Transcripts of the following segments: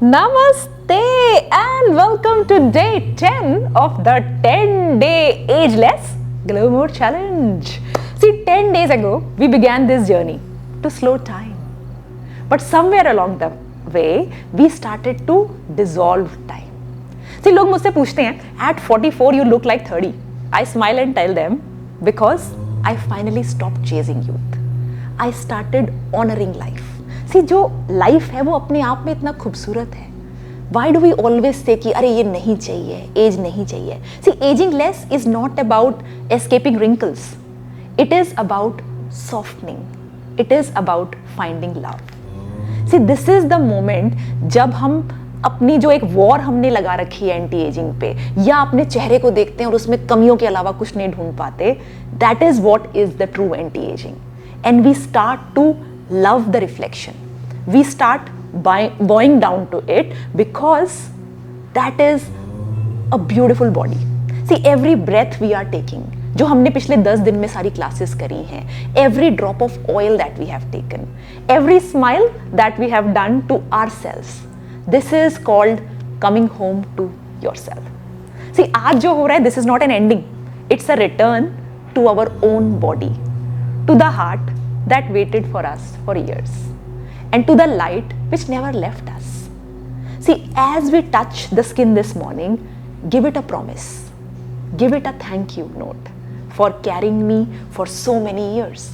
Namaste and welcome to day 10 of the 10-day Ageless Glow More Challenge. See, 10 days ago, we began this journey to slow time. But somewhere along the way, we started to dissolve time. See, लोग मुझसे पूछते हैं, at 44 you look like 30. I smile and tell them, because I finally stopped chasing youth. I started honoring life. सी जो life है वो अपने आप में इतना खूबसूरत है. Why do we always say कि अरे ये नहीं चाहिए, एज नहीं चाहिए. See ageing less is not about escaping wrinkles, it is about softening, it is about finding love. See this is the moment जब हम अपनी जो एक वॉर हमने लगा रखी है एंटी एजिंग पे, या अपने चेहरे को देखते हैं और उसमें कमियों के अलावा कुछ नहीं ढूंढ पाते, that is what is the true anti ageing. And we start to love the reflection. We start bowing down to it because that is a beautiful body. See, every breath we are taking, जो हमने पिछले 10 दिन में सारी classes करी हैं, every drop of oil that we have taken, every smile that we have done to ourselves, this is called coming home to yourself. See, आज जो हो रहा है, this is not an ending. It's a return to our own body, to the heart that waited for us for years, and to the light which never left us. See, as we touch the skin this morning, give it a promise, give it a thank you note for carrying me for so many years.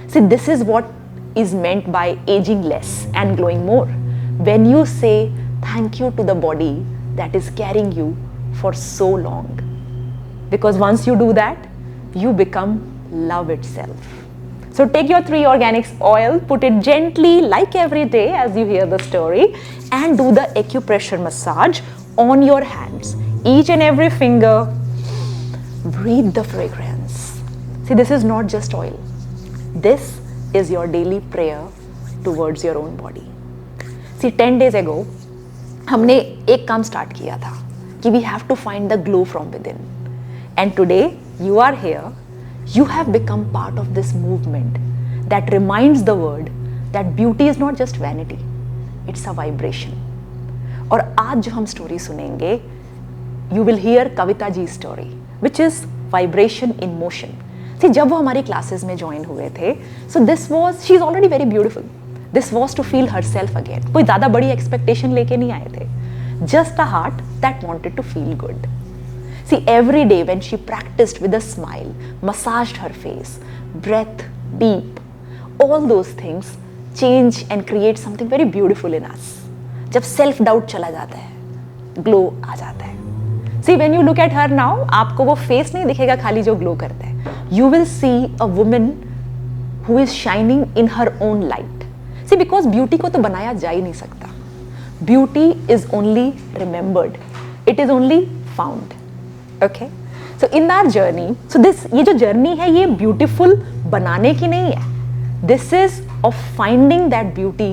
See, this is what is meant by aging less and glowing more. When you say thank you to the body that is carrying you for so long, because once you do that, you become love itself. So take your 3 organics oil, put it gently like every day as you hear the story, and do the acupressure massage on your hands, each and every finger. Breathe the fragrance. See, this is not just oil. This is your daily prayer towards your own body. See, 10 days ago, हमने एक काम start किया था कि we have to find the glow from within. And today, you are here. You have become part of this movement that reminds the world that beauty is not just vanity, it's a vibration. और आज जो हम story सुनेंगे, you will hear Kavita ji story, which is vibration in motion. See, जब वो हमारी classes में join हुए थे, so this was, she is already very beautiful. This was to feel herself again. कोई ज़्यादा बड़ी एक्सपेक्टेशन लेके नहीं आए थे. Just a heart that wanted to feel good. See, every day when she practiced with a smile, massaged her face, breath deep, all those things change and create something very beautiful in us. जब self doubt चला जाता है, glow आ जाता है. See, when you look at her now, आपको वो face नहीं दिखेगा खाली जो glow करता है. You will see a woman who is shining in her own light. See, because beauty को तो बनाया जा ही नहीं सकता. Beauty is only remembered. It is only found. Okay, so in our journey, so this ये जो journey है ये beautiful बनाने की नहीं है. This is of finding that beauty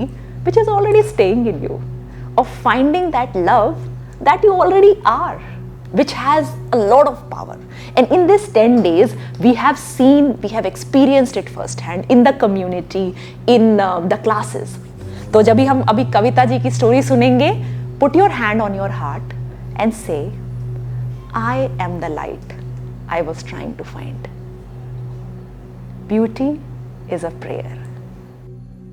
which is already staying in you, of finding that love that you already are, which has a lot of power. And in this 10 days, we have seen, we have experienced it firsthand in the community, in the classes. तो जब भी हम अभी कविता जी की story सुनेंगे, put your hand on your heart and say, I am the light I was trying to find. Beauty is a prayer.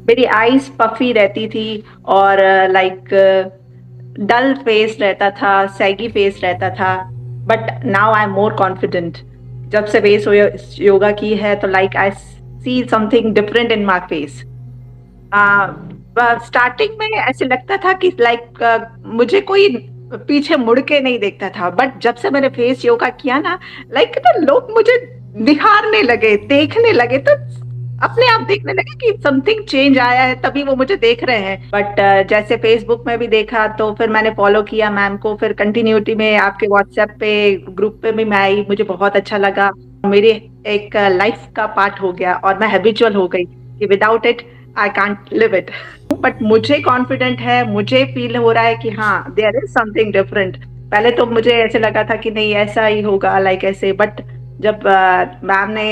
मेरी eyes puffy रहती थी और लाइक डल फेस रहता था, सैगी फेस रहता था, but now I am more confident. जब से बेस योगा की है तो like I see something different in my face. Starting में ऐसे लगता था कि लाइक मुझे कोई पीछे मुड़ के नहीं देखता था, बट जब से मैंने फेस योगा किया ना, लाइक लोग मुझे निहारने लगे, देखने लगे, तो अपने आप देखने लगे कि समथिंग चेंज आया है, तभी वो मुझे देख रहे हैं. बट जैसे फेसबुक में भी देखा तो फिर मैंने फॉलो किया मैम को, फिर कंटिन्यूटी में आपके व्हाट्सएप पे ग्रुप पे भी मैं आई, मुझे बहुत अच्छा लगा. मेरी एक लाइफ का पार्ट हो गया और मैं हैबिचुअल हो गई कि without it I can't live it. But मुझे कॉन्फिडेंट है, मुझे फील हो रहा है कि हाँ देयर इज समथिंग डिफरेंट. पहले तो मुझे ऐसे लगा था कि नहीं ऐसा ही होगा, लाइक ऐसे, बट जब मैम ने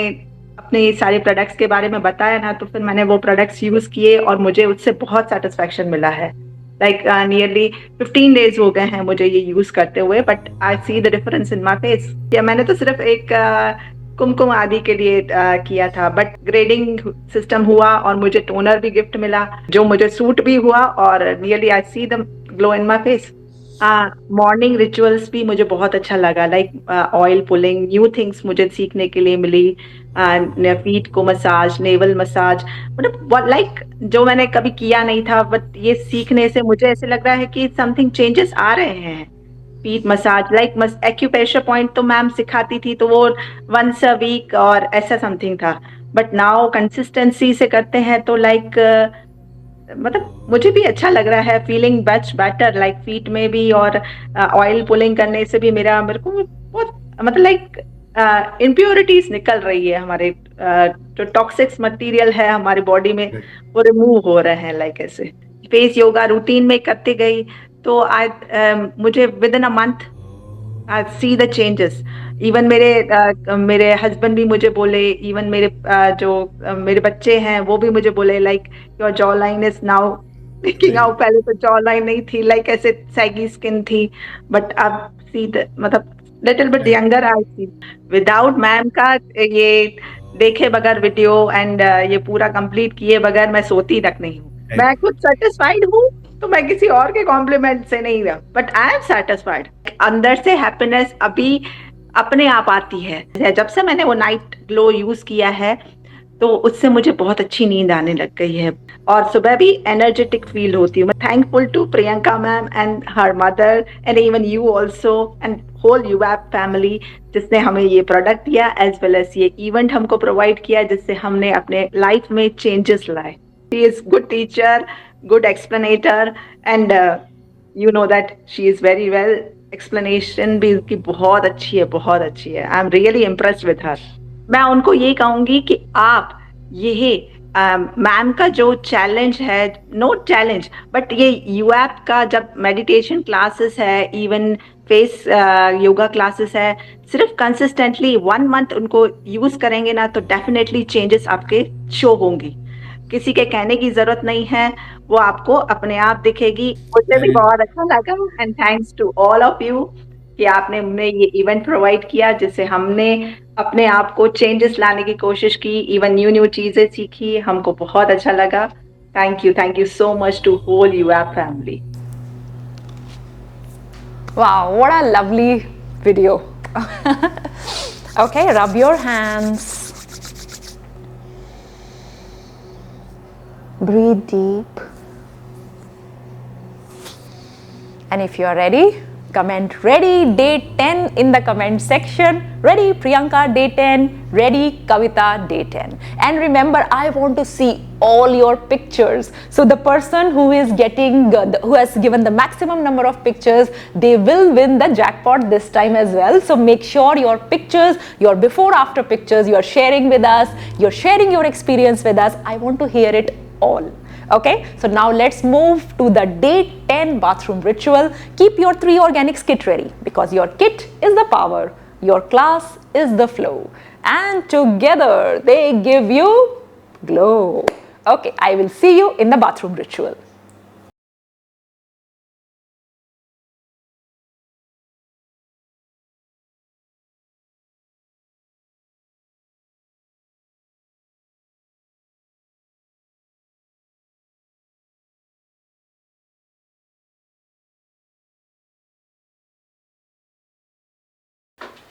अपने सारे प्रोडक्ट्स के बारे में बताया ना, तो फिर मैंने वो प्रोडक्ट्स यूज किए और मुझे उससे बहुत सेटिस्फेक्शन मिला है. लाइक नियरली 15 days हो गए हैं मुझे ये यूज करते हुए, but I see the difference in my face. या मैंने तो सिर्फ एक कुमकुम आदि के लिए किया था, बट ग्रेडिंग सिस्टम हुआ और मुझे टोनर भी गिफ्ट मिला जो मुझे सूट भी हुआ, और nearly I see the glow in my face. Morning rituals भी मुझे बहुत अच्छा लगा, like oil pulling, new things मुझे सीखने के लिए मिली। फीट को मसाज, नेवल मसाज, मतलब लाइक जो मैंने कभी किया नहीं था, बट ये सीखने से मुझे ऐसे लग रहा है कि समथिंग चेंजेस आ रहे हैं। Feet massage, like acupressure point तो मैम सिखाती थी तो वो वंस अ वीक और ऐसा समथिंग था, बट नाउ कंसिस्टेंसी से करते हैं तो लाइक मतलब मुझे भी अच्छा लग रहा है, feeling much better, like feet में भी, और ऑयल पुलिंग करने से भी मेरे को बहुत मतलब लाइक इम्प्योरिटीज निकल रही है, हमारे जो टॉक्सिक्स मटेरियल है हमारी बॉडी में वो रिमूव हो रहे हैं, लाइक ऐसे। फेस योगा रूटीन में करते गई तो आज मुझे with in a month I see the changes. Even मेरे हस्बैंड भी मुझे बोले, इवन मेरे बच्चे हैं वो भी मुझे बोले like your jaw line is now taking out. पहले तो जॉ लाइन नहीं थी, लाइक ऐसे सैगी स्किन थी, बट अब सी द मतलब little bit younger I see. Without ma'am का ये देखे बगैर वीडियो एंड ये पूरा कंप्लीट किए बगैर मैं सोती तक नहीं हूँ। मैं खुद सेटिस्फाइड हूँ तो मैं किसी और के कॉम्प्लीमेंट से नहीं रहा, बट आई एम सेटिस्फाइड। अंदर से हैप्पीनेस अभी अपने आप आती है। जब से मैंने वो नाइट ग्लो यूज किया है तो उससे मुझे बहुत अच्छी नींद आने लग गई है, और सुबह भी एनर्जेटिक फील होती हूँ। मैं thankful to Priyanka ma'am and her mother and even you also and whole UAP family, जिसने हमें ये प्रोडक्ट दिया एज वेल एज ये इवेंट हमको प्रोवाइड किया, जिससे हमने अपने लाइफ में चेंजेस लाए। She is good teacher, good explanator, and you know that she is very well, explanation भी उसकी बहुत अच्छी है, बहुत अच्छी है। I am really impressed with her. मैं उनको ये कहूंगी कि आप ये मैम का जो चैलेंज है, नो चैलेंज बट ये यूएप का जब मेडिटेशन क्लासेस है, इवन फेस योगा क्लासेस है, सिर्फ कंसिस्टेंटली 1 month उनको यूज करेंगे ना तो डेफिनेटली चेंजेस आपके शो होंगी। किसी के कहने की जरूरत नहीं है, वो आपको अपने आप दिखेगी। मुझे भी बहुत अच्छा लगा and thanks to all of you कि आपने हमने ये इवेंट प्रोवाइड किया, जिससे हमने अपने आप को चेंजेस लाने की कोशिश की, इवन न्यू चीजें सीखी। हमको बहुत अच्छा लगा। Thank you so much to whole UAP family. Wow, what a lovely video. Okay, rub your hands. Breathe deep. And if you are ready, comment ready day 10 in the comment section. Ready Priyanka day 10, ready Kavita day 10. And remember, I want to see all your pictures. So the person who is who has given the maximum number of pictures, they will win the jackpot this time as well. So make sure your pictures, your before after pictures, you are sharing with us, you're sharing your experience with us. I want to hear it all. Okay, so now let's move to the day 10 bathroom ritual. Keep your 3 organics kit ready, because your kit is the power, your class is the flow, and together they give you glow. Okay, I will see you in the bathroom ritual.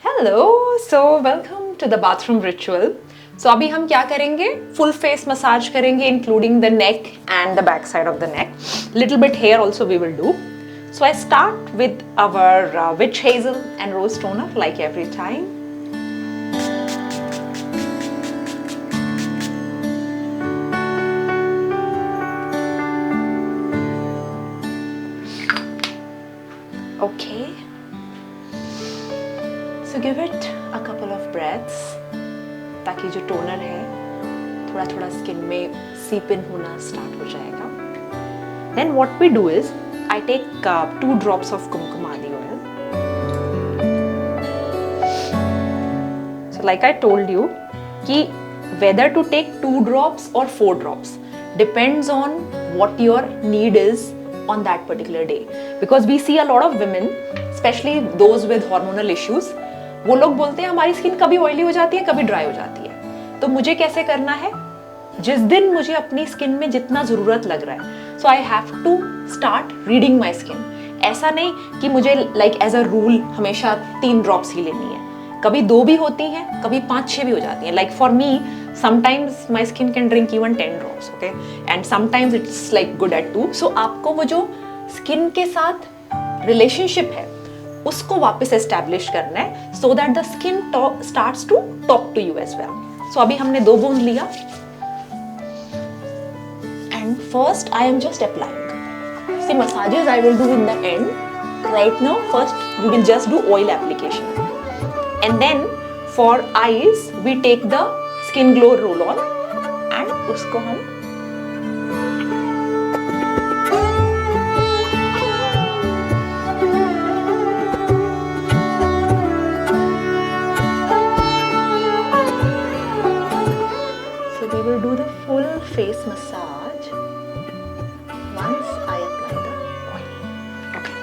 Hello, so welcome to the bathroom ritual. So अभी हम क्या करेंगे, full face massage करेंगे, including the neck and the back side of the neck, little bit hair also we will do. So I start with our witch hazel and rose toner like every time. Okay. So give it a couple of breaths ताकि जो toner है थोड़ा थोड़ा skin में सीप इन होना start हो जाएगा. Then what we do is I take 2 drops of kumkumadi oil. So like I told you कि whether to take 2 drops or 4 drops depends on what your need is on that particular day, because we see a lot of women, especially those with hormonal issues, वो लोग बोलते हैं हमारी skin कभी oily हो जाती है, कभी ड्राई हो जाती है. तो मुझे कैसे करना है, जिस दिन मुझे अपनी स्किन में जितना ज़रूरत लग रहा है, so I have to start reading my skin. ऐसा नहीं कि मुझे लाइक एज अ रूल हमेशा 3 ड्रॉप्स ही लेनी है, कभी 2 भी होती हैं, कभी 5-6 भी हो जाती हैं. Like for me sometimes my skin can drink even 10 drops, okay, and sometimes it's like good at 2. So आपको वो जो स्किन के साथ रिलेशनशिप है उसको वापस एस्टैब्लिश करना है, so that the skin starts to talk to you as well. So अभी हमने 2 बूंद लिया, and first I am just applying. See, massages I will do in the end. Right now, first we will just do oil application, and then for eyes we take the skin glow roll on and उसको हम so we will do the full face massage once I apply the oil. Okay,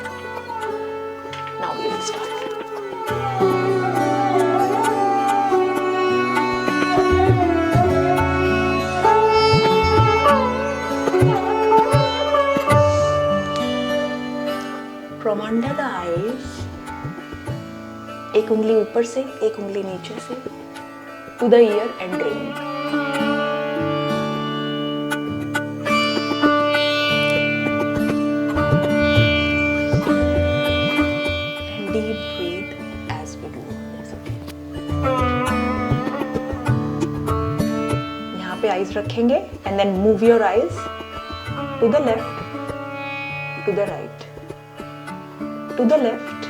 now we will start. From under the eyes, एक उंगली ऊपर से, एक उंगली नीचे से, to the ear and drain. And deep breathe as we do this. यहाँ पे eyes रखेंगे and then move your eyes to the left, to the right. To the left,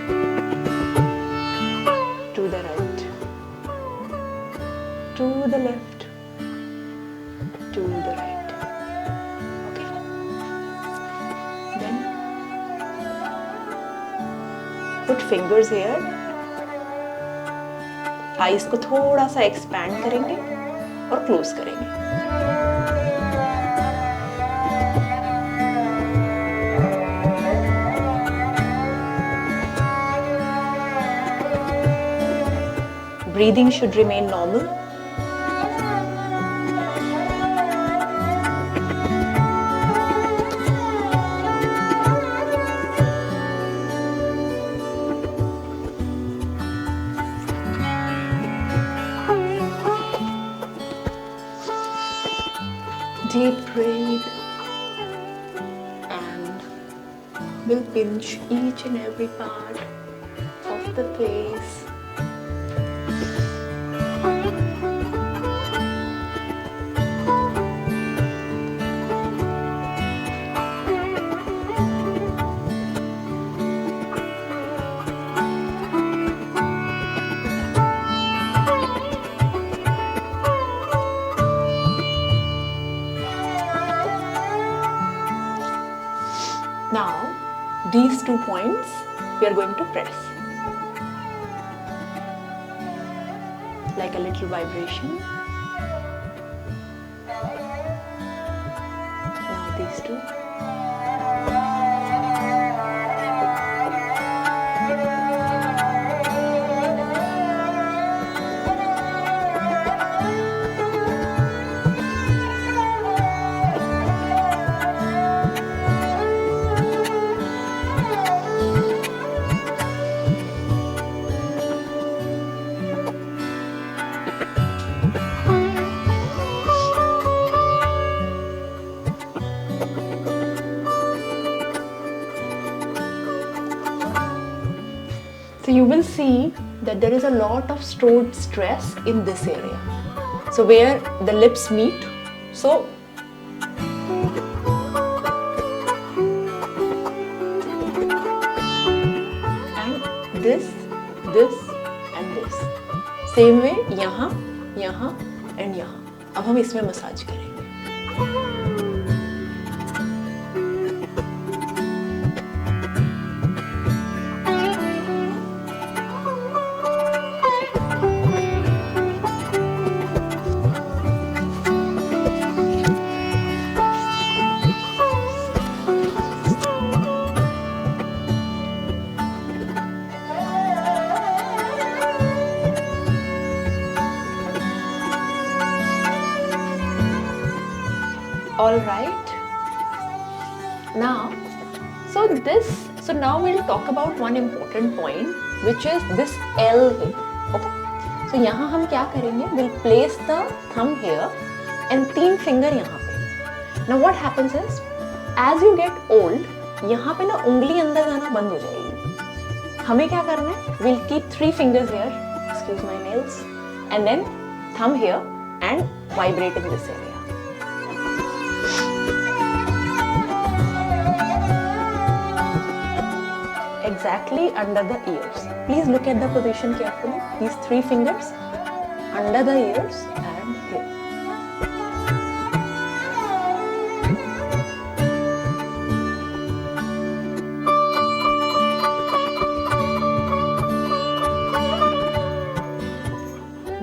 to the right, to the left, to the right. Okay. Then put fingers here. Eyes को थोड़ा सा expand करेंगे और close करेंगे. Breathing should remain normal. Deep breathe and we'll pinch each and every part of the face. Now, these 2 points we are going to press like a little vibration. Now these 2. So you will see that there is a lot of stored stress in this area. So where the lips meet, so and this and this. Same way यहाँ, यहाँ and यहाँ. अब हम इसमें massage करेंगे. All right. Now, so now we'll talk about one important point, which is this L here. Okay. So यहाँ हम क्या करेंगे? We'll place the thumb here and 3 finger यहाँ पे. Now what happens is, as you get old, यहाँ पे ना उंगली अंदर जाना बंद हो जाएगी. हमें क्या करना है? We'll keep 3 fingers here. Excuse my nails. And then thumb here and vibrate in this area. Exactly under the ears. Please look at the position carefully. These 3 fingers under the ears and here.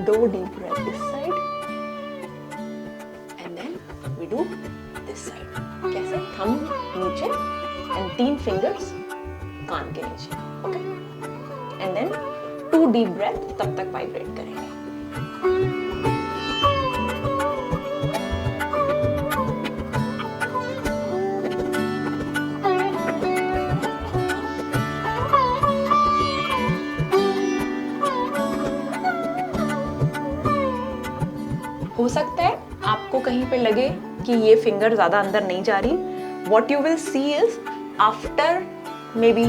Do deep breath this side and then we do this side. कैसे? Thumb नीचे and 3 fingers कान के नीचे. Okay and then 2 deep breath तब तक vibrate करेंगे. हो सकता है आपको कहीं पे लगे कि ये फिंगर ज्यादा अंदर नहीं जा रही. What you will see is after maybe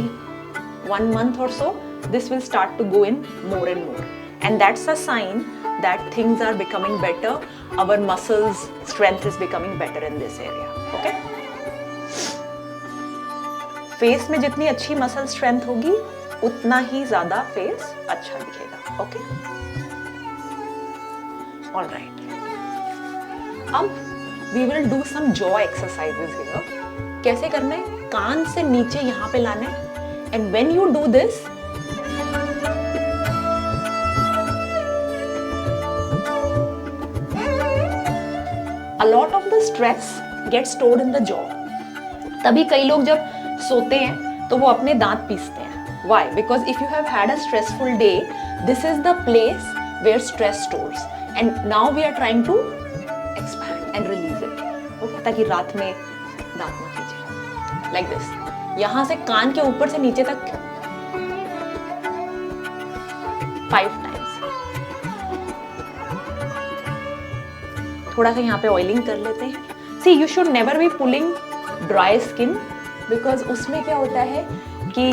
1 month or so, this will start to go in more and more, and that's a sign that things are becoming better. Our muscles strength is becoming better in this area. Okay, face में जितनी अच्छी muscle strength होगी उतना ही ज़्यादा face अच्छा दिखेगा. Okay, all right. अब we will do some jaw exercises here. कैसे करना है? कान से नीचे यहाँ पे लाना है. And when you do this, a lot of the stress gets stored in the jaw. तभी कई लोग जब सोते हैं तो वो अपने दांत पीसते हैं. Why? Because if you have had a stressful day, this is the place where stress stores. And now we are trying to expand and release it. Okay? ताकि रात में दांत ना खींचे. Like this. यहाँ से कान के ऊपर से नीचे तक 5 times. थोड़ा सा यहाँ पे ऑयलिंग कर लेते हैं. See, you should never be pulling dry skin because उसमें क्या होता है कि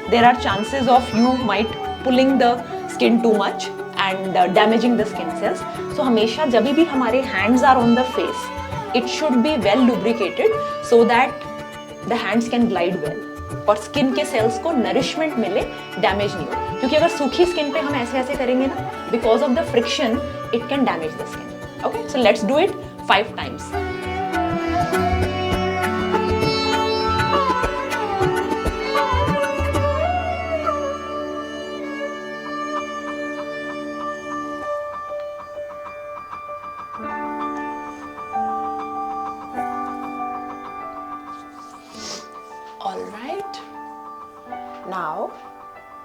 there are chances of you might pulling the skin too much and damaging the skin cells. So हमेशा जब भी हमारे hands are on the face, it should be well lubricated so that the hands can glide well और skin के sales को nourishment मिले, damage नहीं हो. क्योंकि अगर सूखी स्किन पे हम ऐसे ऐसे करेंगे ना, because of the friction it can damage the skin. Okay, so let's do it 5 times. All right. Now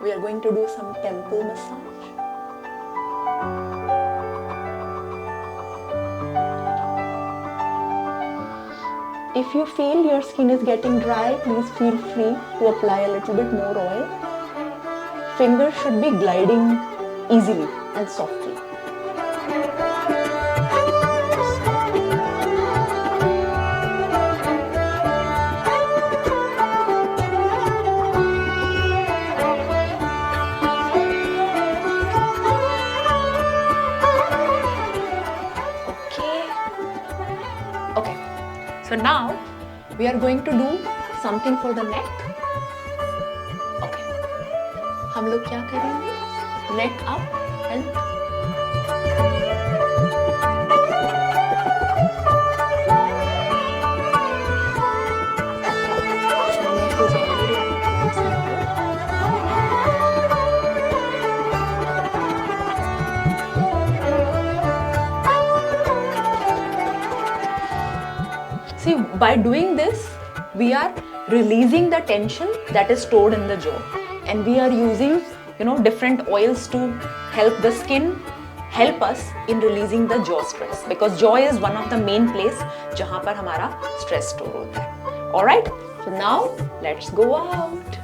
we are going to do some temple massage. If you feel your skin is getting dry, please feel free to apply a little bit more oil. Fingers should be gliding easily and softly. So now we are going to do something for the neck. Okay. हम लोग क्या करेंगे? Neck up and see, by doing this, we are releasing the tension that is stored in the jaw, and we are using, different oils to help the skin help us in releasing the jaw stress, because jaw is one of the main place जहाँ पर हमारा stress store होता है. Alright, so now let's go out.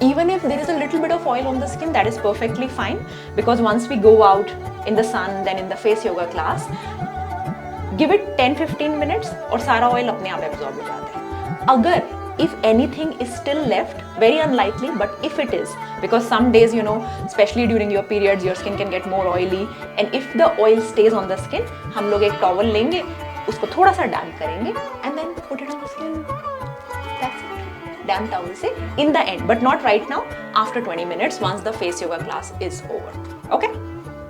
Even if there is a little bit of oil on the skin, that is perfectly fine, because once we go out in the sun, then in the face yoga class, give it 10-15 minutes और सारा oil अपने आप absorb हो जाता है. अगर if anything is still left, very unlikely, but if it is, because some days, you know, especially during your periods, your skin can get more oily, and if the oil stays on the skin, हम लोग एक towel लेंगे, उसको थोड़ा सा damp करेंगे, and then put it on the skin. That's it. Damp towel से in the end, but not right now, after 20 minutes once the face yoga class is over. Okay?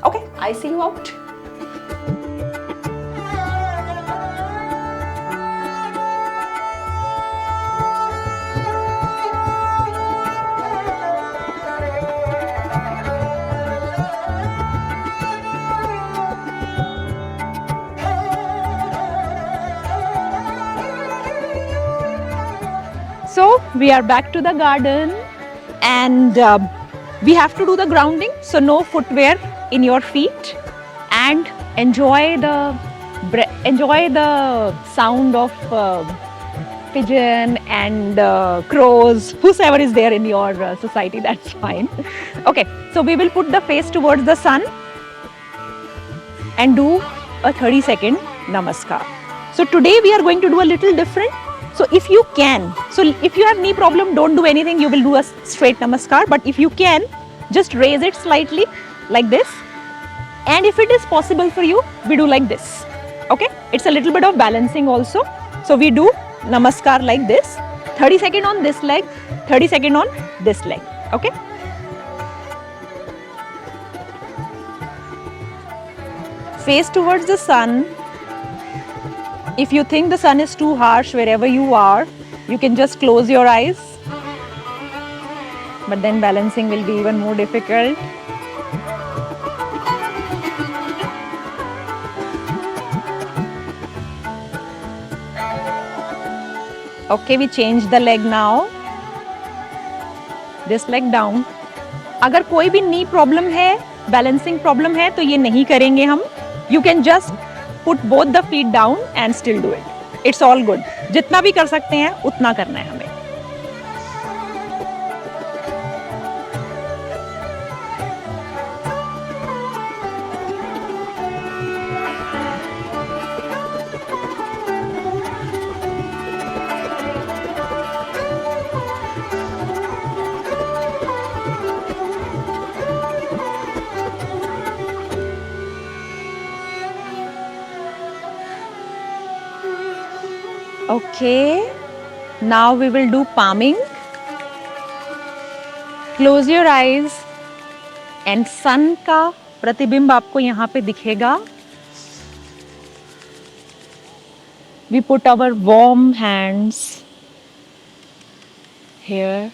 Okay, I see you out. So we are back to the garden, and we have to do the grounding, so no footwear in your feet, and enjoy the sound of pigeon and crows, whosoever is there in your society, that's fine. Okay, so we will put the face towards the sun and do a 30-second namaskar. So today we are going to do a little different. So if you can, so if you have knee problem, don't do anything, you will do a straight namaskar, but if you can, just raise it slightly like this, and if it is possible for you, we do like this. Okay, it's a little bit of balancing also. So we do namaskar like this, 30-second on this leg, 30-second on this leg. Okay, face towards the sun. If you think the sun is too harsh wherever you are, you can just close your eyes, but then balancing will be even more difficult. Okay, we change the leg now. This leg down. अगर कोई भी knee problem है, balancing problem है, तो ये नहीं करेंगे हम. You can just put both the feet down and still do it. It's all good. जितना भी कर सकते हैं, उतना करना है हमें. Okay, now we will do palming. Close your eyes and sun का प्रतिबिंब आपको यहाँ पे दिखेगा. We put our warm hands here.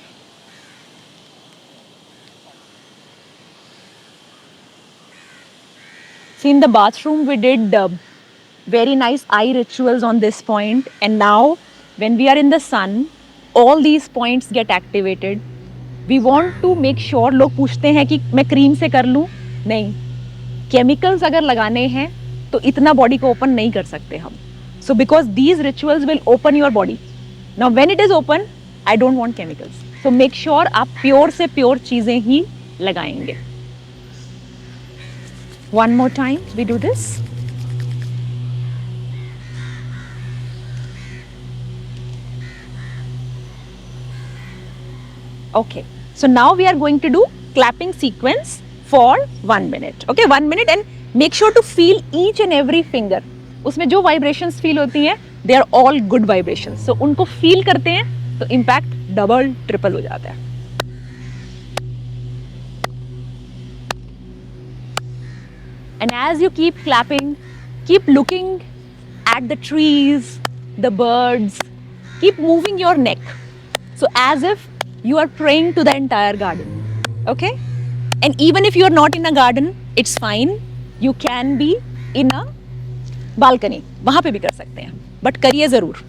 See, in the bathroom we did very nice eye rituals on this point, and now when we are in the sun, all these points get activated. We want to make sure, लोग पूछते हैं कि मैं cream से कर लूँ, नहीं, chemicals अगर लगाने हैं तो इतना बॉडी को ओपन नहीं कर सकते हम. So because these rituals will open your body. Now when it is open, I don't want chemicals. So make sure आप प्योर से प्योर चीजें ही लगाएंगे. One more time we do this. Okay, so now we are going to do clapping sequence for 1 minute. Okay, 1 minute, and make sure to feel each and every finger. उसमें जो vibrations feel होती हैं, they are all good vibrations. So उनको feel करते हैं तो impact double, triple हो जाता है. And as you keep clapping, keep looking at the trees, the birds, keep moving your neck. So as if you are praying to the entire garden. Okay? And even if you are not in a garden, it's fine. You can be in a balcony. वहाँ पे भी कर सकते हैं. But करिए ज़रूर.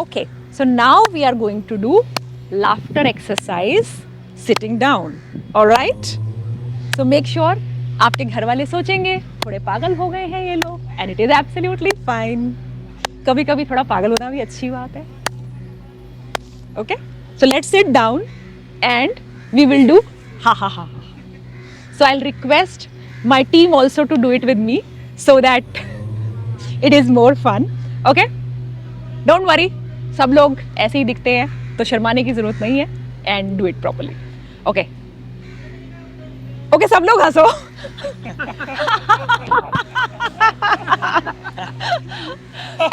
Okay, so now we are going to do laughter exercise sitting down. All right? So make sure आपके घर वाले सोचेंगे थोड़े पागल हो गए हैं ये लोग, and it is absolutely fine. कभी कभी थोड़ा पागल होना भी अच्छी बात है. Okay? So let's sit down and we will do ha ha ha. So I'll request my team also to do it with me so that it is more fun. Okay? Don't worry. सब लोग ऐसे ही दिखते हैं तो शर्माने की जरूरत नहीं है and do it properly. Okay? Okay, सब लोग हंसो.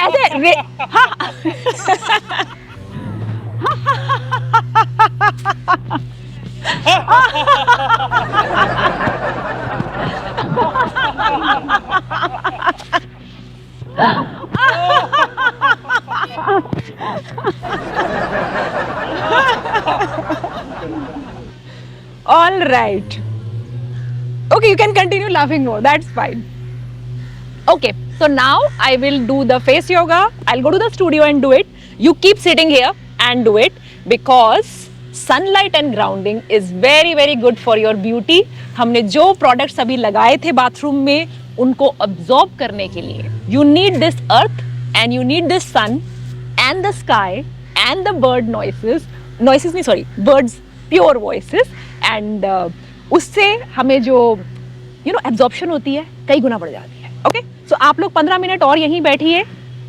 ऐसे All right. Okay, you can continue laughing more. That's fine. Okay, so now I will do the face yoga. I'll go to the studio and do it. You keep sitting here and do it because sunlight and grounding is very very good for your beauty. हमने जो products अभी लगाए थे bathroom में उनको absorb करने के लिए you need this earth and you need this sun and the sky and the bird birds pure voices and उससे हमें जो absorption होती है कई गुना बढ़ जाती है. ओके, सो आप लोग 15 मिनट और यहीं बैठिए.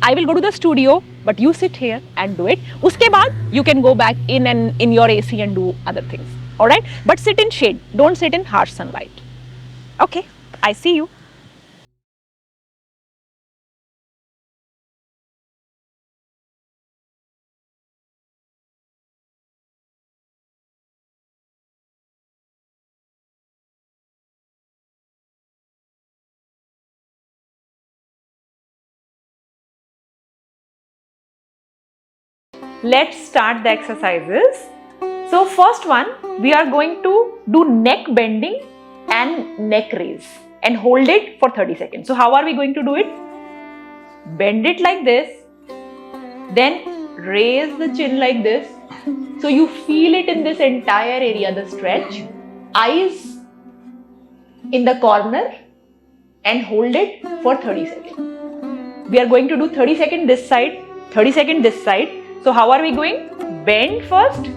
I will go to the studio but you sit here and do it. उसके बाद you can go back in your AC and do other things. Alright, but sit in shade, don't sit in harsh sunlight. Okay, I see you. Let's start the exercises. So first one, we are going to do neck bending and neck raise and hold it for 30 seconds. So how are we going to do it? Bend it like this, then raise the chin like this. So you feel it in this entire area, the stretch. Eyes in the corner and hold it for 30 seconds. We are going to do 30 seconds this side, 30 seconds this side. So how are we going? Bend first,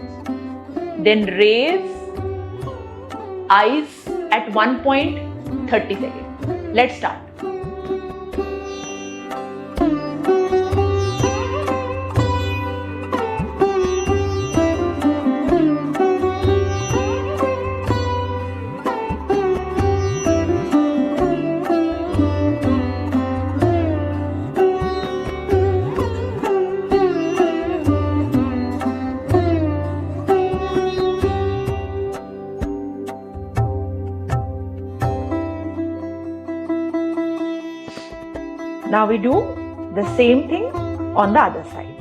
then raise, eyes at one point, 30 seconds. Let's start. Now we do the same thing on the other side.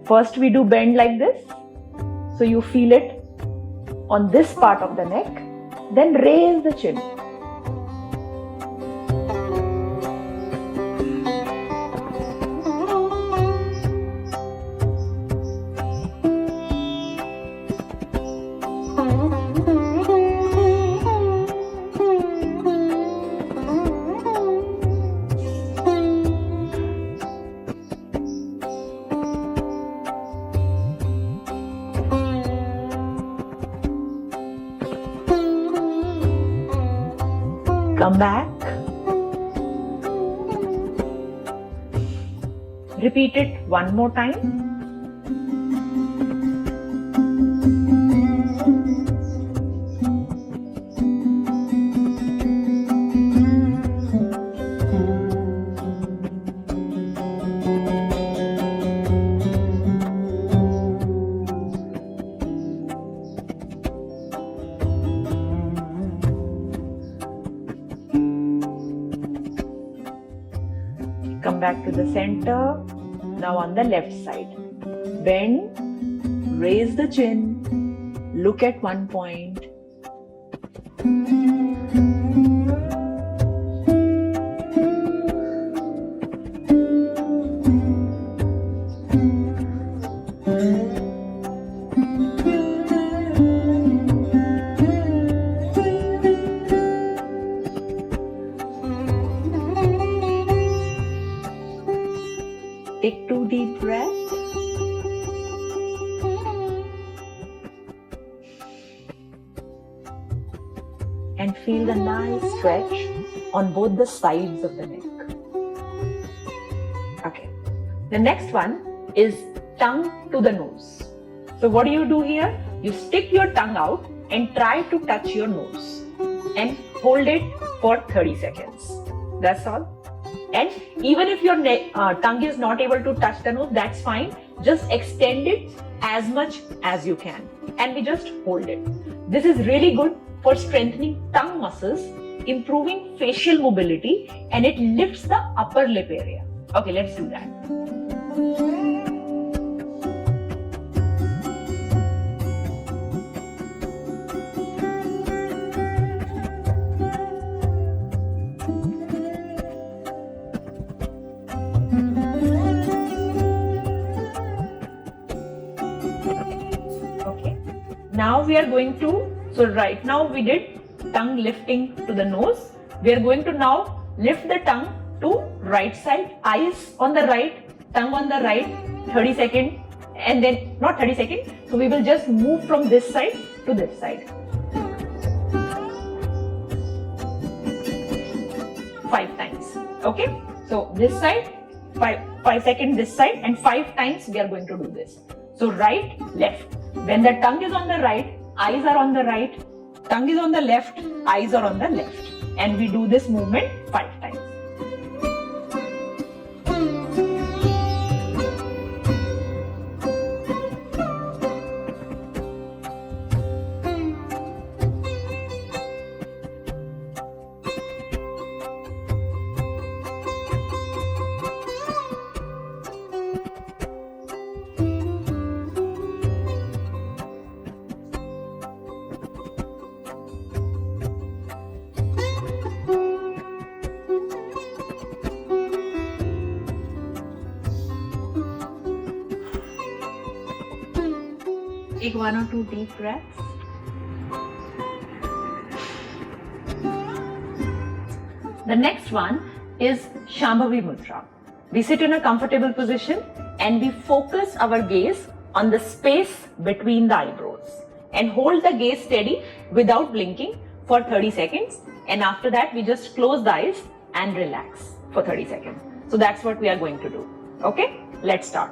First we do bend like this. So you feel it on this part of the neck. Then raise the chin. Come back. Repeat it one more time. Come back to the center. Now on the left side. Bend, raise the chin, look at one point. and feel the nice stretch on both the sides of the neck. Okay. The next one is tongue to the nose. So what do you do here? You stick your tongue out and try to touch your nose and hold it for 30 seconds. That's all. And even if your tongue is not able to touch the nose, that's fine. Just extend it as much as you can and we just hold it. This is really good for strengthening tongue muscles, improving facial mobility, and it lifts the upper lip area. Okay, let's do that. Now we are going to, so right now we did tongue lifting to the nose. We are going to now lift the tongue to right side, eyes on the right, tongue on the right, 30 seconds, and then not 30 seconds. So we will just move from this side to this side. 5 times. Okay. So this side, 5 seconds this side, and 5 times we are going to do this. So right, left. When the tongue is on the right, eyes are on the right, tongue is on the left, eyes are on the left. And we do this movement 5 times. Take 1 or 2 deep breaths. The next one is Shambhavi Mudra. We sit in a comfortable position and we focus our gaze on the space between the eyebrows and hold the gaze steady without blinking for 30 seconds. And after that, we just close the eyes and relax for 30 seconds. So that's what we are going to do. Okay, let's start.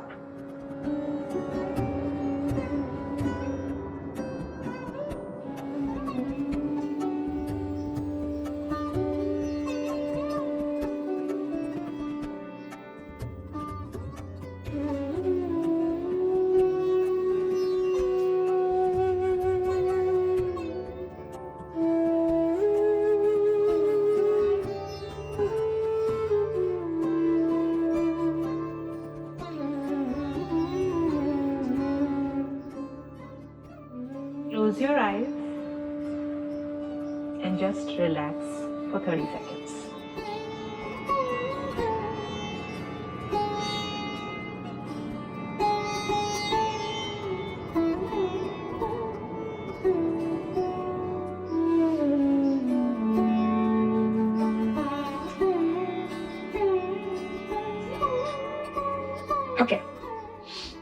Close your eyes and just relax for 30 seconds. Okay.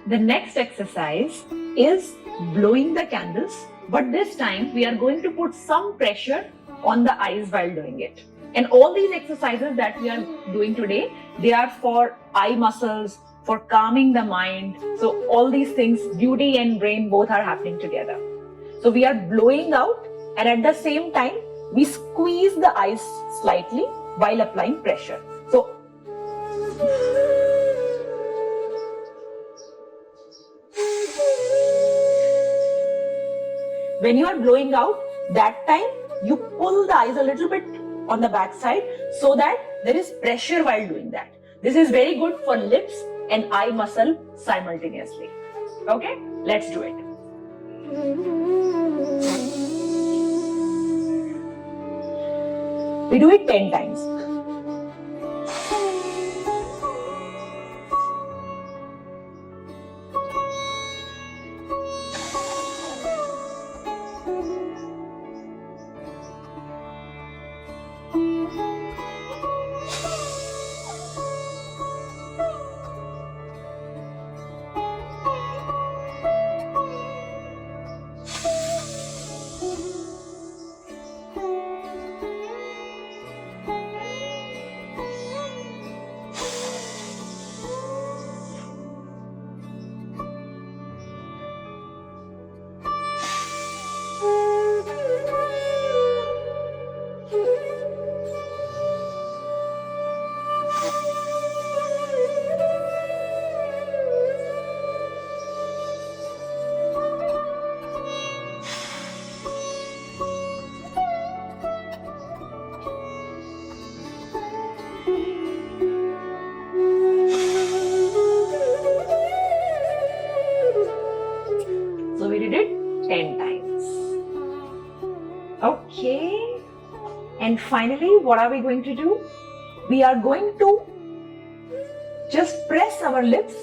The next exercise is blowing the candles, but this time we are going to put some pressure on the eyes while doing it. And all these exercises that we are doing today, they are for eye muscles, for calming the mind. So all these things, beauty and brain, both are happening together. So we are blowing out, and at the same time, we squeeze the eyes slightly while applying pressure. So when you are blowing out, that time you pull the eyes a little bit on the back side so that there is pressure while doing that. This is very good for lips and eye muscle simultaneously. Okay, let's do it. We do it 10 times. 10 times. Okay. And finally, what are we going to do? We are going to just press our lips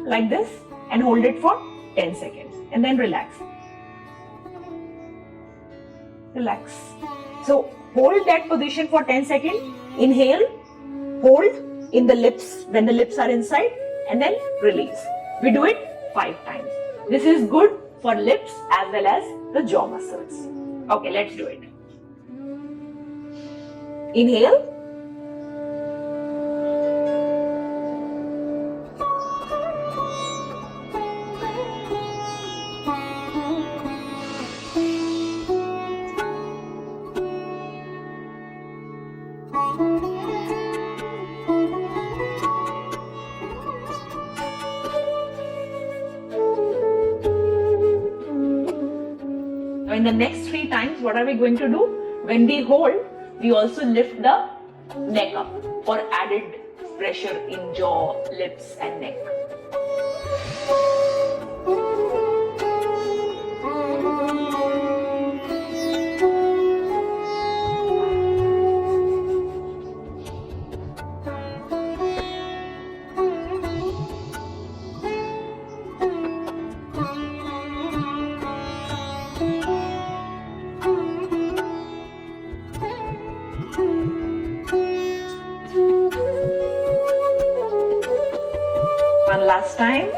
like this and hold it for 10 seconds and then relax. Relax. So hold that position for 10 seconds. Inhale, hold in the lips when the lips are inside, and then release. We do it 5 times. This is good for lips as well as the jaw muscles. Okay, let's do it. Inhale. Now in the next 3 times, what are we going to do? When we hold, we also lift the neck up for added pressure in jaw, lips and neck. One last time.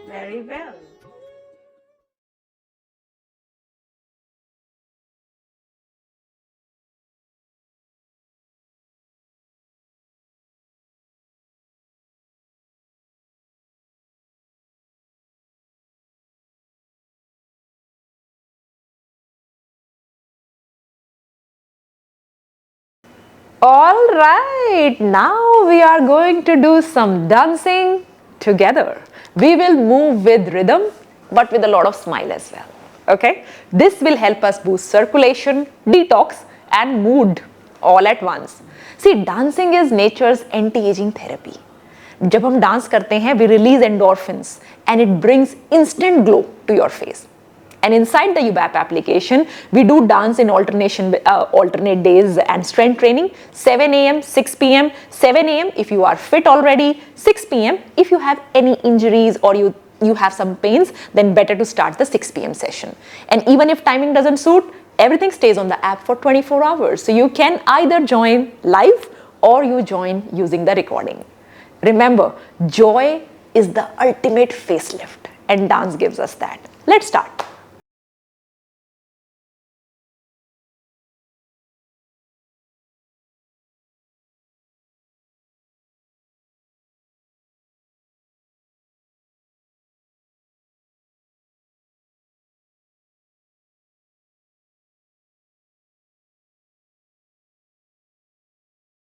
Very well. All right, now we are going to do some dancing together. We will move with rhythm but with a lot of smile as well. Okay, this will help us boost circulation, detox and mood all at once. See, dancing is nature's anti-aging therapy. जब हम dance करते हैं, we release endorphins and it brings instant glow to your face. And inside the UBAP application, we do dance in alternate days and strength training, 7 a.m., 6 p.m., 7 a.m. if you are fit already, 6 p.m. if you have any injuries or you have some pains, then better to start the 6 p.m. session. And even if timing doesn't suit, everything stays on the app for 24 hours. So you can either join live or you join using the recording. Remember, joy is the ultimate facelift and dance gives us that. Let's start.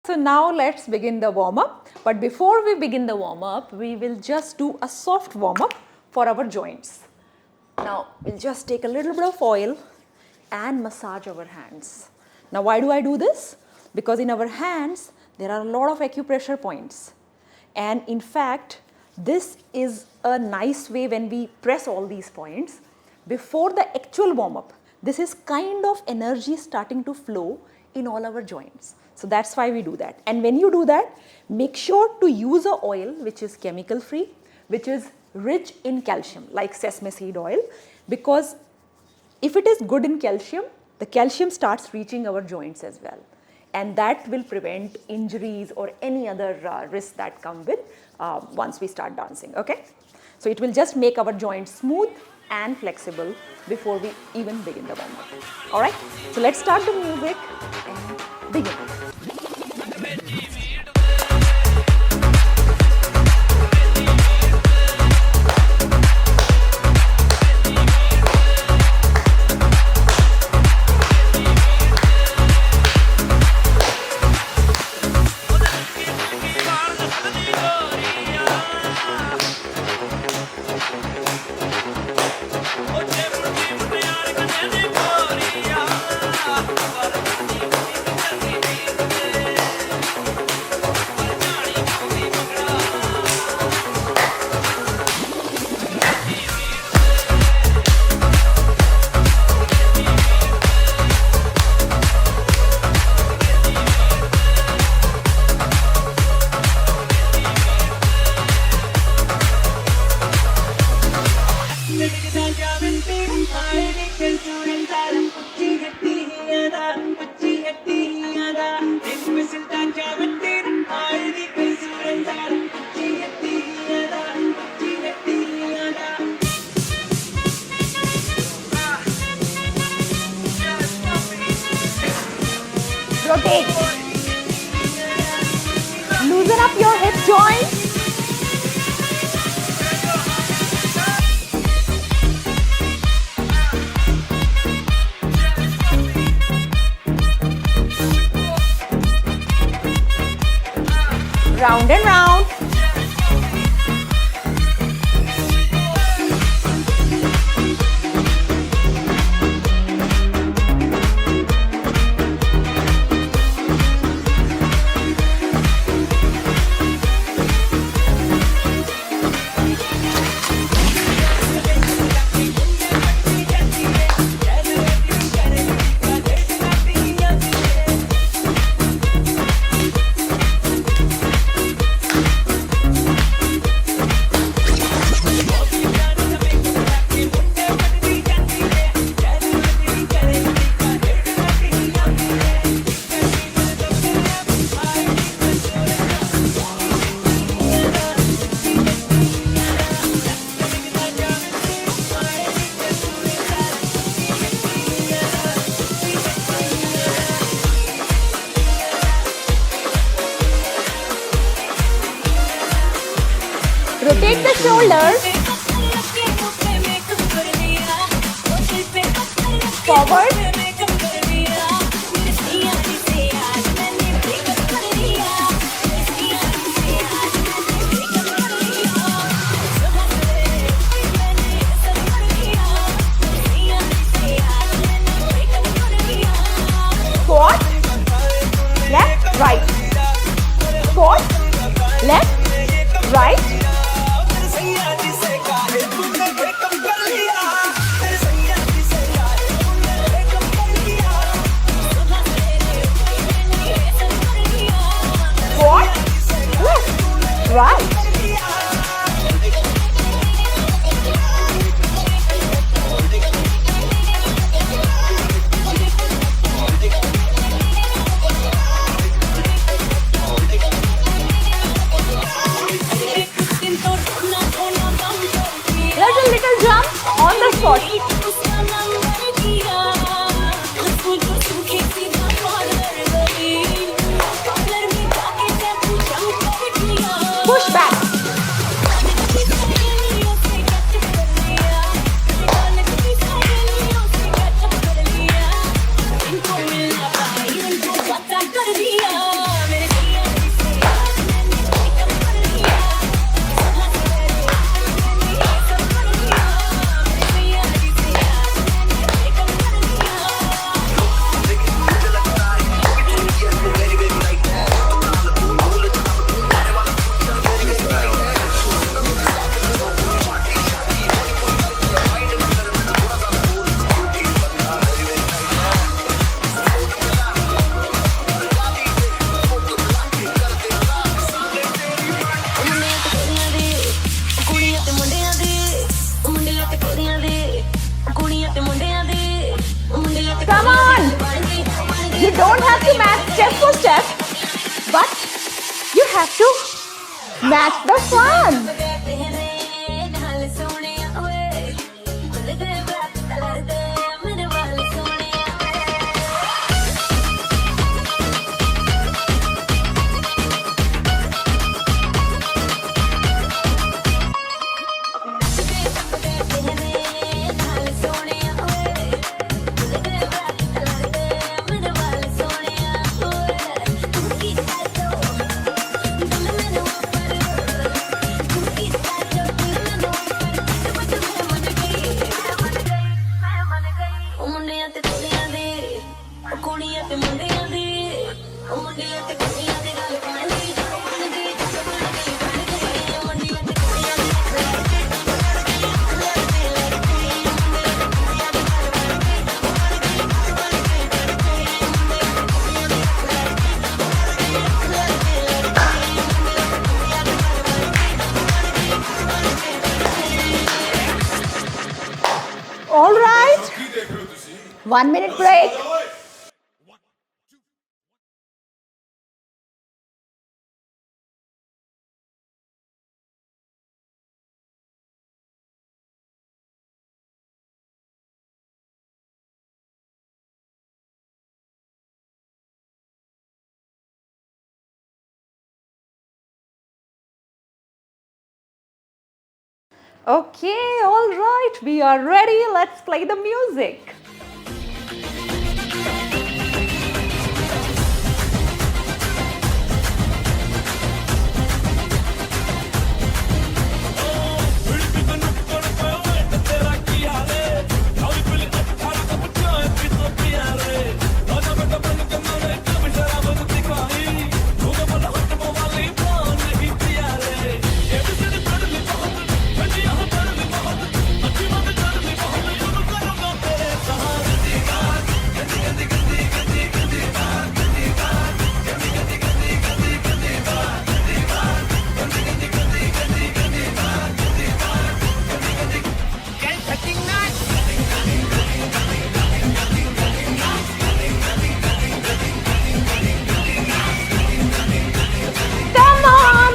So now let's begin the warm-up. But before we begin the warm-up, we will just do a soft warm-up for our joints. Now we'll just take a little bit of oil and massage our hands. Now why do I do this? Because in our hands, there are a lot of acupressure points. And in fact, this is a nice way when we press all these points. Before the actual warm-up, this is kind of energy starting to flow in all our joints. So that's why we do that. And when you do that, make sure to use a oil which is chemical free, which is rich in calcium, like sesame seed oil, because if it is good in calcium, the calcium starts reaching our joints as well. And that will prevent injuries or any other risks that come with once we start dancing, okay? So it will just make our joints smooth and flexible before we even begin the warm-up. All right, so let's start the music and begin. Rotate. Loosen up your hip joints. Round and round. Rotate the shoulders. Forward. Squat. Left, right. Squat. Left, right. Right. Little jump on the spot. Push back. Come on! You don't have to match step for step, but you have to match the fun. minute. 1 minute break. Okay, all right, we are ready. Let's play the music. Come on!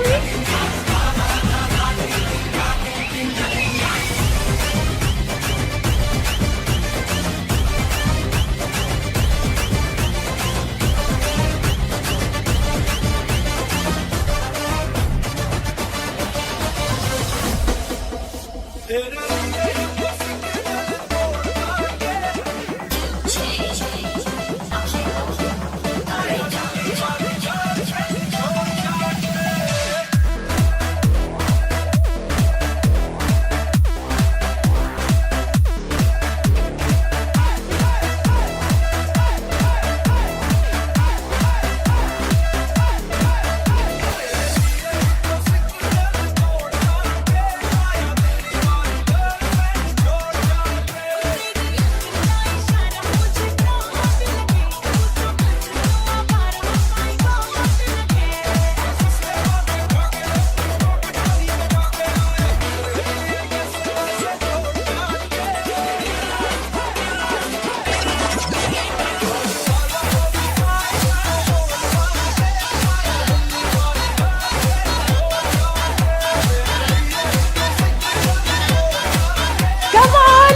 Come on!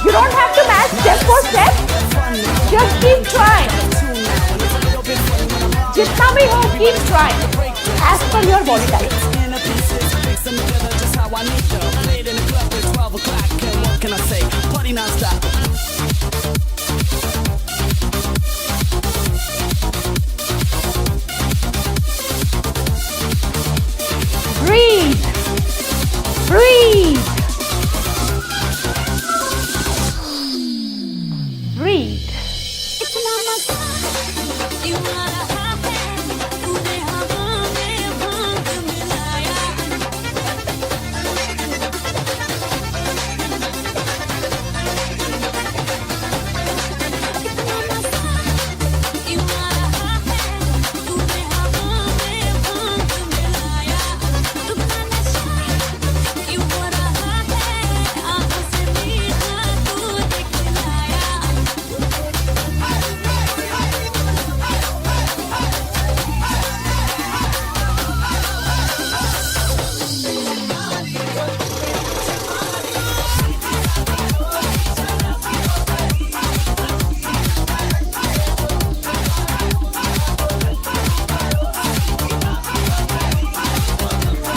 You don't have to match step for step. Just keep trying. जितना भी हो, keep trying. As per your body type. Breathe. Breathe. Breathe.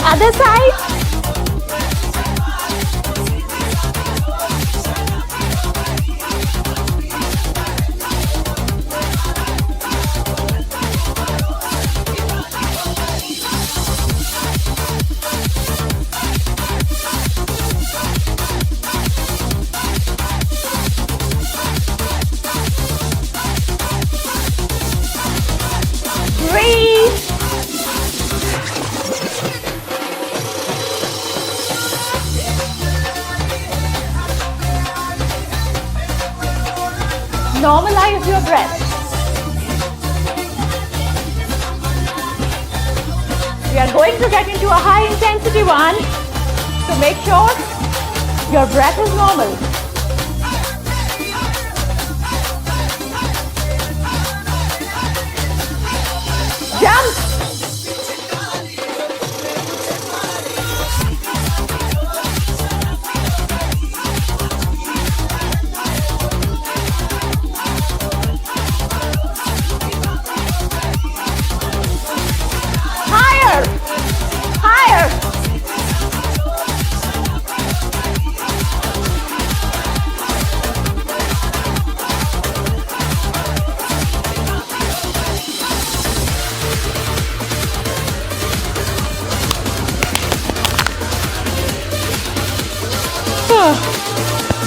Other side. Breathe. Normalize your breath. We are going to get into a high intensity one, so make sure Your breath is normal. Jump! Higher! Higher!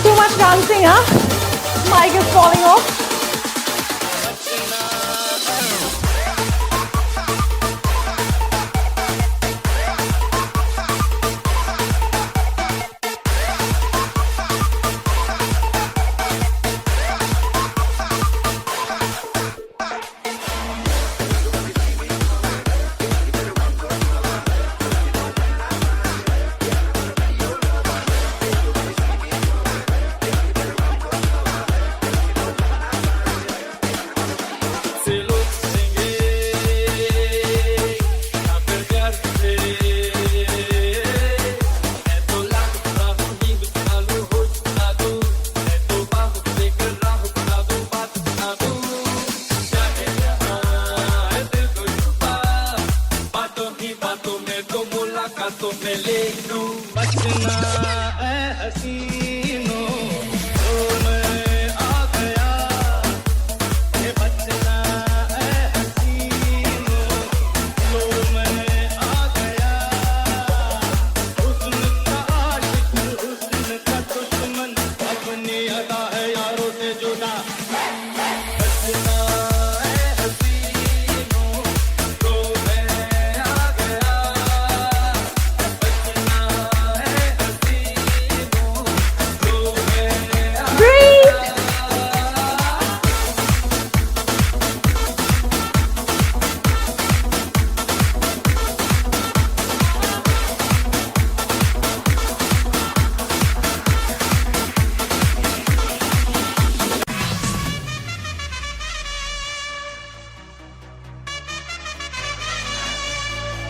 Too much dancing, huh? Mic is falling off.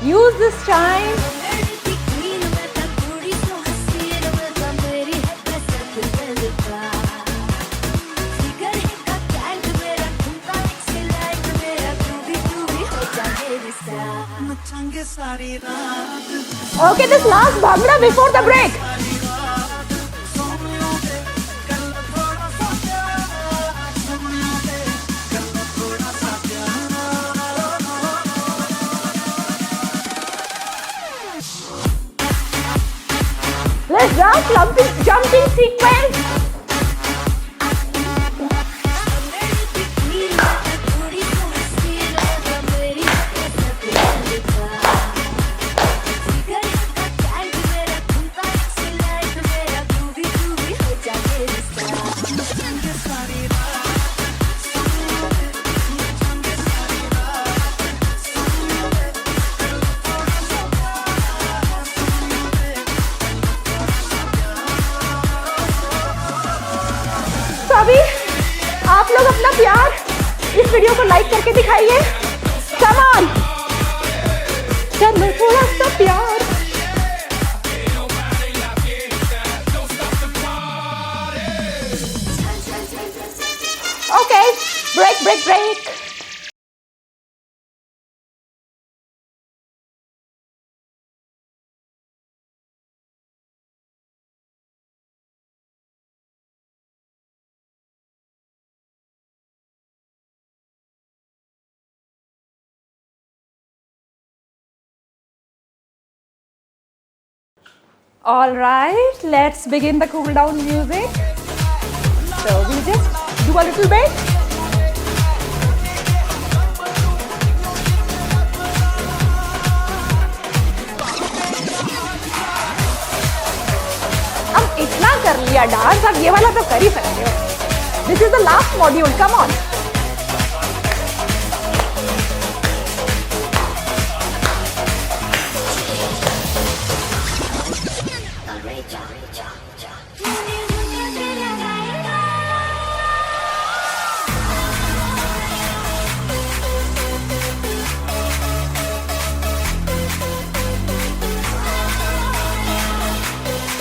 Use this time. Okay, this last bhangra before the break. Let's dance jumping sequence. अभी आप लोग अपना प्यार इस video को like करके दिखाइए। Come on, चलो थोड़ा सा प्यार। Okay, break break break. All right, let's begin the cool down music. So we just do a little bit. अब इतना कर लिया डांस, अब ये वाला तो कर ही सकते हो। This is the last module. Come on.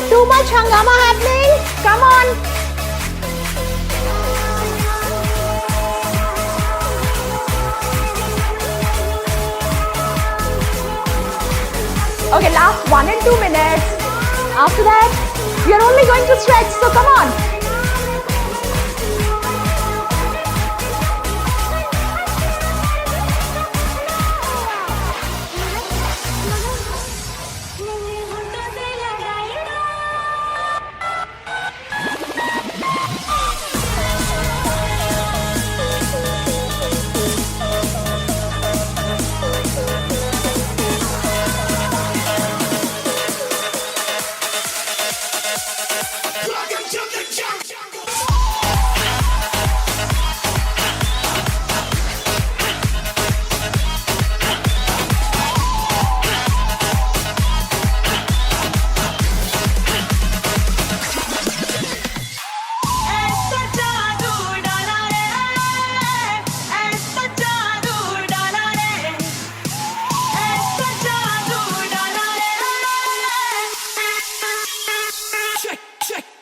Too much hangama happening. Come on. Okay, last 1 and 2 minutes. After that, we are only going to stretch, so come on.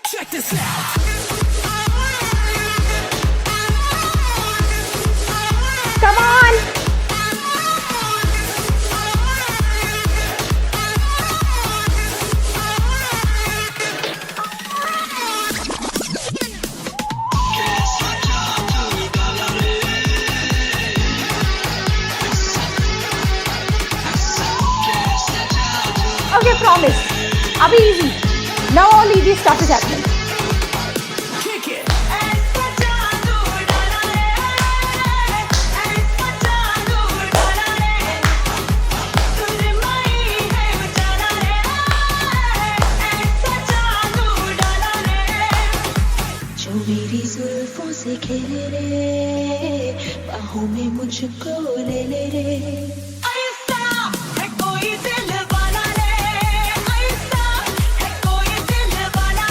Check this out. Come on. Okay, promise. Abhi easy. Now all easy stuff is happening. Kick it. जो मेरी जुल्फों से खेले रे, बाहों में मुझको ले ले रे। ऐसा है कोई दिल वाला रे, ऐसा है कोई दिल वाला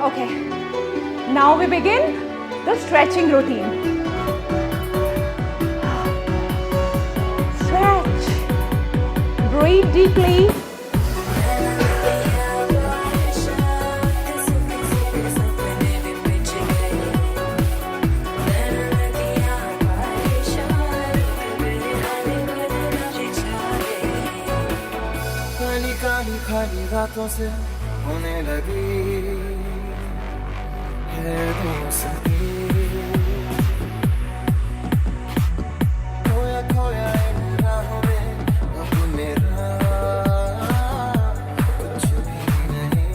Okay, now we begin the stretching routine. Stretch. Breathe deeply. Kali Kali खाली रातों से होने लगी है दोस्ती, खोया खोया इन राहों में अब मेरा कुछ भी नहीं।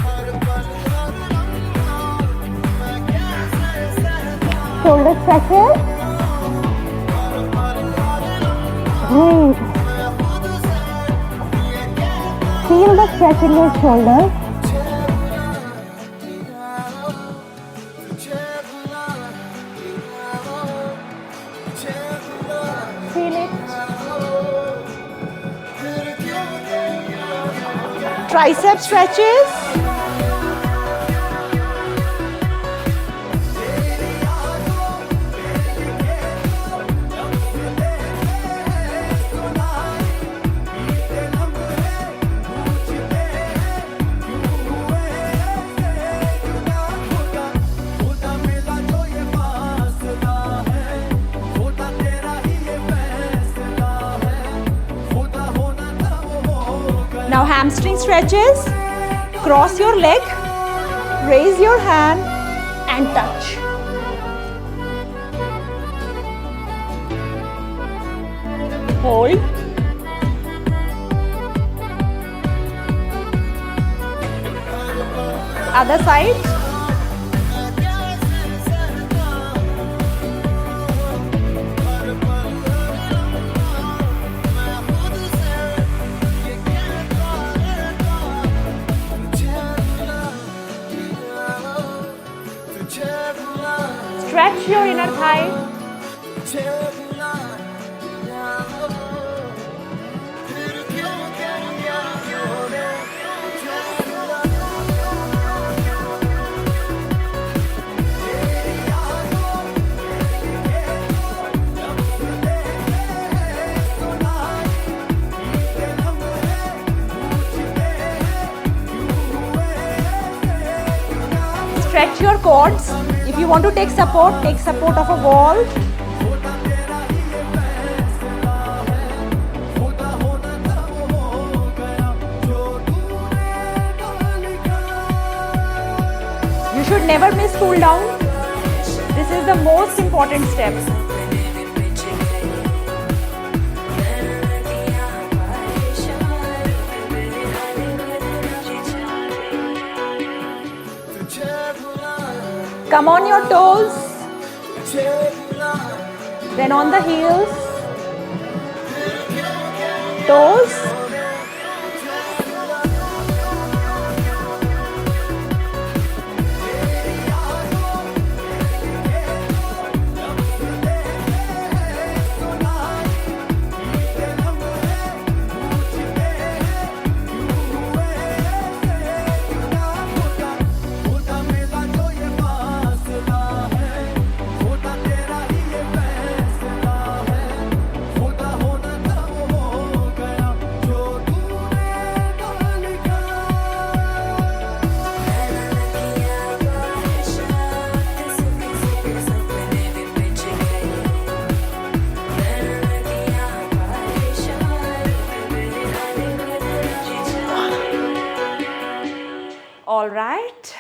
हर पल हर लम्हा मैं कैसे सहता, Shoulder stretches. Breathe. Feel the stretch in your shoulders. Feel it. Tricep stretches. Now hamstring stretches. Cross your leg, raise your hand and touch. Hold. Other side. stretch your quads. If you want to take support of a wall. You should never miss cool down. This is the most important step. Come on your toes, then on the heels, toes, all right.